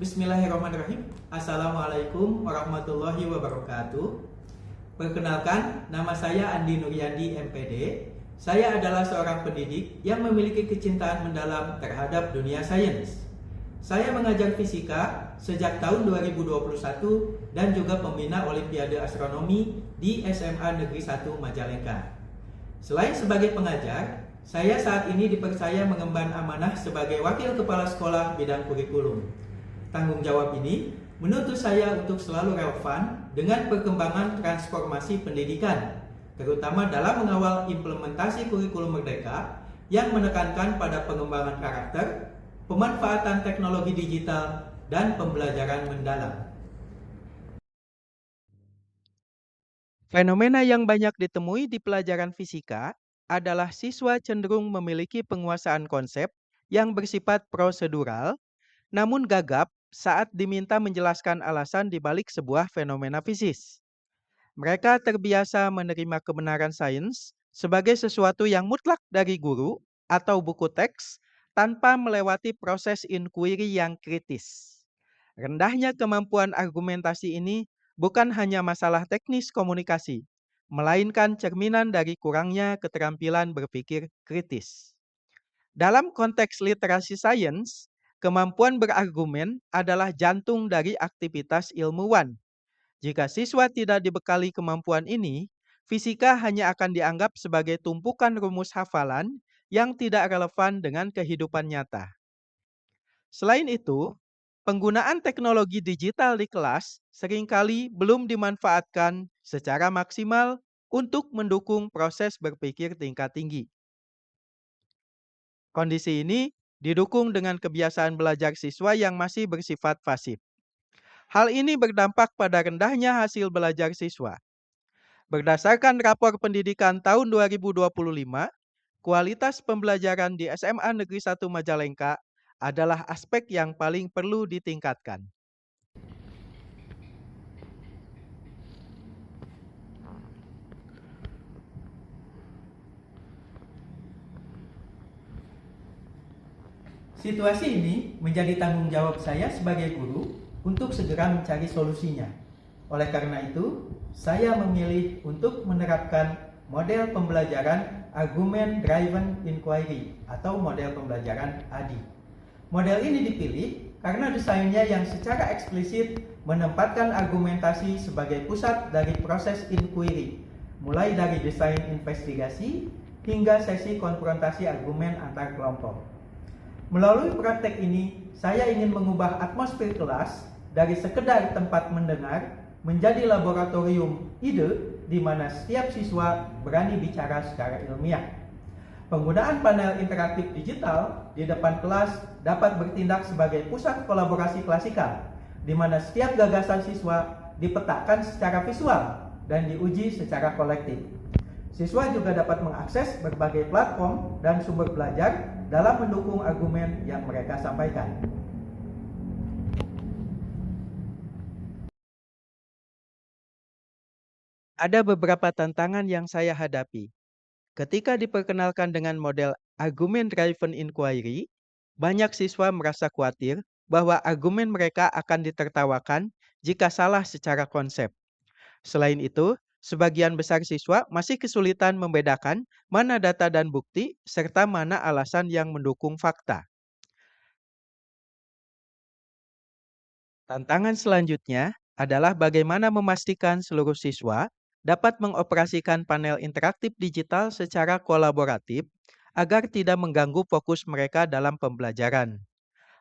Bismillahirrahmanirrahim. Assalamualaikum warahmatullahi wabarakatuh. Perkenalkan, nama saya Andi Nuryadi MPD. Saya adalah seorang pendidik yang memiliki kecintaan mendalam terhadap dunia sains. Saya mengajar fisika sejak tahun 2021 dan juga pembina Olimpiade Astronomi di SMA Negeri 1 Majalengka. Selain sebagai pengajar, saya saat ini dipercaya mengemban amanah sebagai Wakil Kepala Sekolah bidang kurikulum. Tanggung jawab ini menuntut saya untuk selalu relevan dengan perkembangan transformasi pendidikan, terutama dalam mengawal implementasi kurikulum merdeka yang menekankan pada pengembangan karakter, pemanfaatan teknologi digital, dan pembelajaran mendalam. Fenomena yang banyak ditemui di pelajaran fisika adalah siswa cenderung memiliki penguasaan konsep yang bersifat prosedural, namun gagap saat diminta menjelaskan alasan di balik sebuah fenomena fisis. Mereka terbiasa menerima kebenaran sains sebagai sesuatu yang mutlak dari guru atau buku teks tanpa melewati proses inquiry yang kritis. Rendahnya kemampuan argumentasi ini bukan hanya masalah teknis komunikasi, melainkan cerminan dari kurangnya keterampilan berpikir kritis. Dalam konteks literasi sains, kemampuan berargumen adalah jantung dari aktivitas ilmuwan. Jika siswa tidak dibekali kemampuan ini, fisika hanya akan dianggap sebagai tumpukan rumus hafalan yang tidak relevan dengan kehidupan nyata. Selain itu, penggunaan teknologi digital di kelas seringkali belum dimanfaatkan secara maksimal untuk mendukung proses berpikir tingkat tinggi. Kondisi ini didukung dengan kebiasaan belajar siswa yang masih bersifat pasif. Hal ini berdampak pada rendahnya hasil belajar siswa. Berdasarkan rapor pendidikan tahun 2025, kualitas pembelajaran di SMA Negeri 1 Majalengka adalah aspek yang paling perlu ditingkatkan. Situasi ini menjadi tanggung jawab saya sebagai guru untuk segera mencari solusinya. Oleh karena itu, saya memilih untuk menerapkan model pembelajaran Argument Driven Inquiry atau model pembelajaran ADI. Model ini dipilih karena desainnya yang secara eksplisit menempatkan argumentasi sebagai pusat dari proses inquiry, mulai dari desain investigasi hingga sesi konfrontasi argumen antar kelompok. Melalui praktek ini, saya ingin mengubah atmosfer kelas dari sekedar tempat mendengar menjadi laboratorium ide di mana setiap siswa berani bicara secara ilmiah. Penggunaan panel interaktif digital di depan kelas dapat bertindak sebagai pusat kolaborasi klasikal, di mana setiap gagasan siswa dipetakan secara visual dan diuji secara kolektif. Siswa juga dapat mengakses berbagai platform dan sumber belajar dalam mendukung argumen yang mereka sampaikan. Ada beberapa tantangan yang saya hadapi. Ketika diperkenalkan dengan model Argument Driven Inquiry, banyak siswa merasa khawatir bahwa argumen mereka akan ditertawakan jika salah secara konsep. Selain itu, sebagian besar siswa masih kesulitan membedakan mana data dan bukti serta mana alasan yang mendukung fakta. Tantangan selanjutnya adalah bagaimana memastikan seluruh siswa dapat mengoperasikan panel interaktif digital secara kolaboratif agar tidak mengganggu fokus mereka dalam pembelajaran.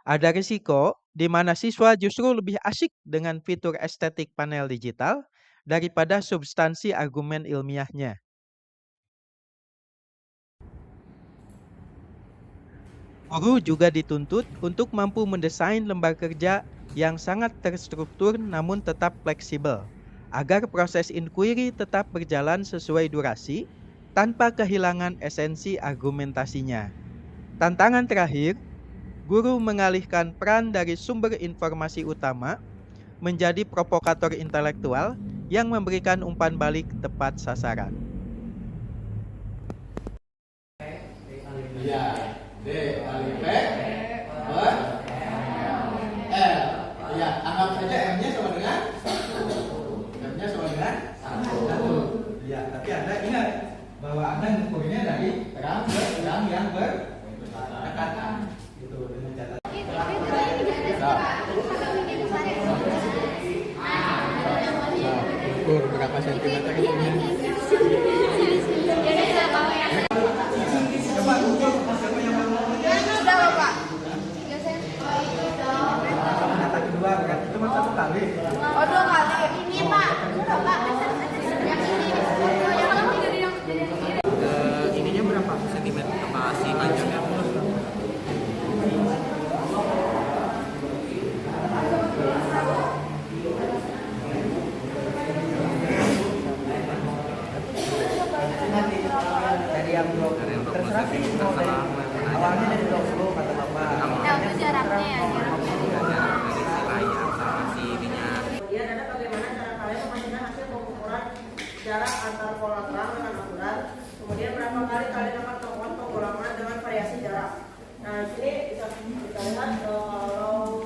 Ada risiko di mana siswa justru lebih asyik dengan fitur estetik panel digital daripada substansi argumen ilmiahnya. Guru juga dituntut untuk mampu mendesain lembar kerja yang sangat terstruktur namun tetap fleksibel, agar proses inquiry tetap berjalan sesuai durasi tanpa kehilangan esensi argumentasinya. Tantangan terakhir, guru mengalihkan peran dari sumber informasi utama menjadi provokator intelektual yang memberikan umpan balik tepat sasaran. Iya, D kali P per L. Iya, anggap saja M-nya sama dengan 1. Ya, tapi Anda ingat bahwa Anda mengukurnya dari terang ke terang yang berdekatan. Gitu, dengan catatan. Ukur berapa sentimeter ini? Coba ukur siapa yang mau kata kedua berarti cuma 1 kali. Oh, 2 kali. Ini Pak. Coba. Yang ini. Ininya berapa sentimeter si panjangnya? Dari yang 20. Terserah sih mau dari awalnya dari 20 kata Bapak. Itu jaraknya ya, Dari si layar sama si ininya. Kemudian ada bagaimana cara kalian memastikan hasil pengukuran jarak antar pola terang dengan akurat. Kemudian berapa kali kalian dapat melakukan pengulangan dengan variasi jarak. Nah, di sini bisa kita lihat kalau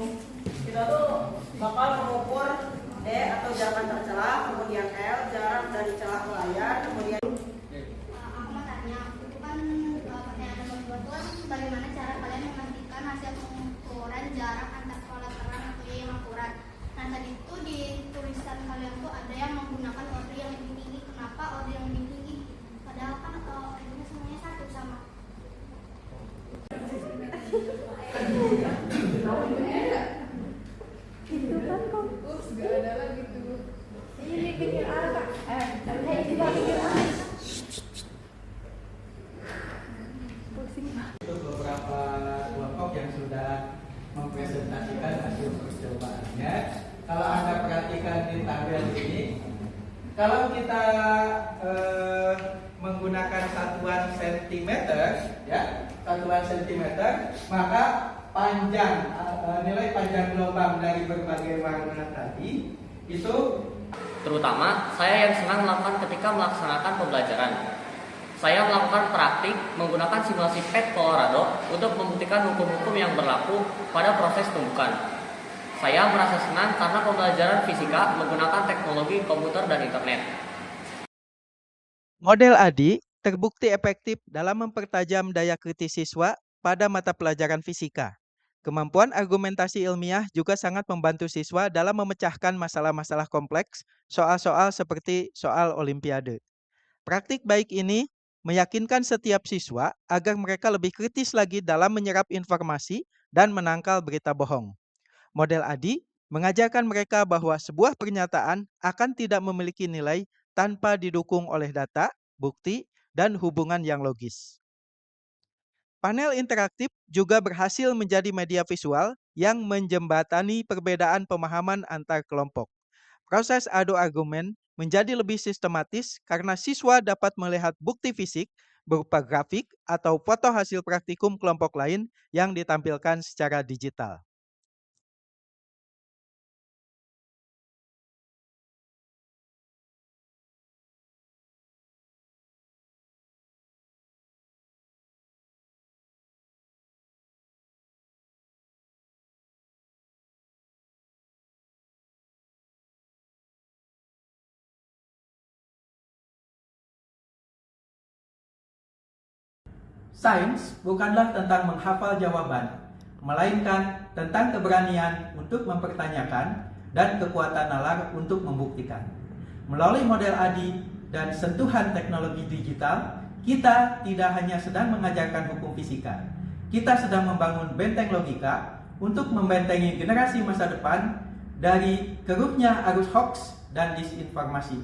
kita tuh bakal mengukur D atau jarak antar celah, kemudian L jarak dari celah ke layar, kemudian aku mau tanya, itu kan pertanyaan nomor 2 itu kan bagaimana cara kalian memastikan hasil pengukuran jarak antar pola terang atau yang akurat. Nah, tadi itu di tulisan kalian tuh ada yang menggunakan order yang lebih tinggi. Kenapa order yang lebih tinggi? Padahal kan ordernya semuanya satu sama. Untuk beberapa kelompok yang sudah mempresentasikan hasil percobaannya, kalau Anda perhatikan di tabel ini, kalau kita menggunakan satuan sentimeter, ya, satuan sentimeter, maka panjang nilai panjang gelombang dari berbagai warna tadi itu Terutama saya yang senang melakukan ketika melaksanakan pembelajaran. Saya melakukan praktik menggunakan simulasi PET Colorado untuk membuktikan hukum-hukum yang berlaku pada proses tumbukan. Saya merasa senang karena pembelajaran fisika menggunakan teknologi komputer dan internet. Model ADI terbukti efektif dalam mempertajam daya kritis siswa pada mata pelajaran fisika. Kemampuan argumentasi ilmiah juga sangat membantu siswa dalam memecahkan masalah-masalah kompleks, soal-soal seperti soal olimpiade. Praktik baik ini meyakinkan setiap siswa agar mereka lebih kritis lagi dalam menyerap informasi dan menangkal berita bohong. Model ADI mengajarkan mereka bahwa sebuah pernyataan akan tidak memiliki nilai tanpa didukung oleh data, bukti, dan hubungan yang logis. Panel interaktif juga berhasil menjadi media visual yang menjembatani perbedaan pemahaman antar kelompok. Proses adu argumen menjadi lebih sistematis karena siswa dapat melihat bukti fisik berupa grafik atau foto hasil praktikum kelompok lain yang ditampilkan secara digital. Sains bukanlah tentang menghafal jawaban, melainkan tentang keberanian untuk mempertanyakan dan kekuatan nalar untuk membuktikan. Melalui model ADI dan sentuhan teknologi digital, kita tidak hanya sedang mengajarkan hukum fisika, kita sedang membangun benteng logika untuk membentengi generasi masa depan dari kerupnya arus hoax dan disinformasi.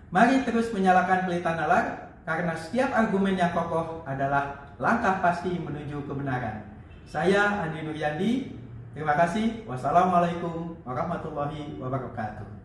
Mari terus menyalakan pelita nalar, karena setiap argumen yang kokoh adalah langkah pasti menuju kebenaran. Saya Andi Nuryandi, terima kasih. Wassalamualaikum warahmatullahi wabarakatuh.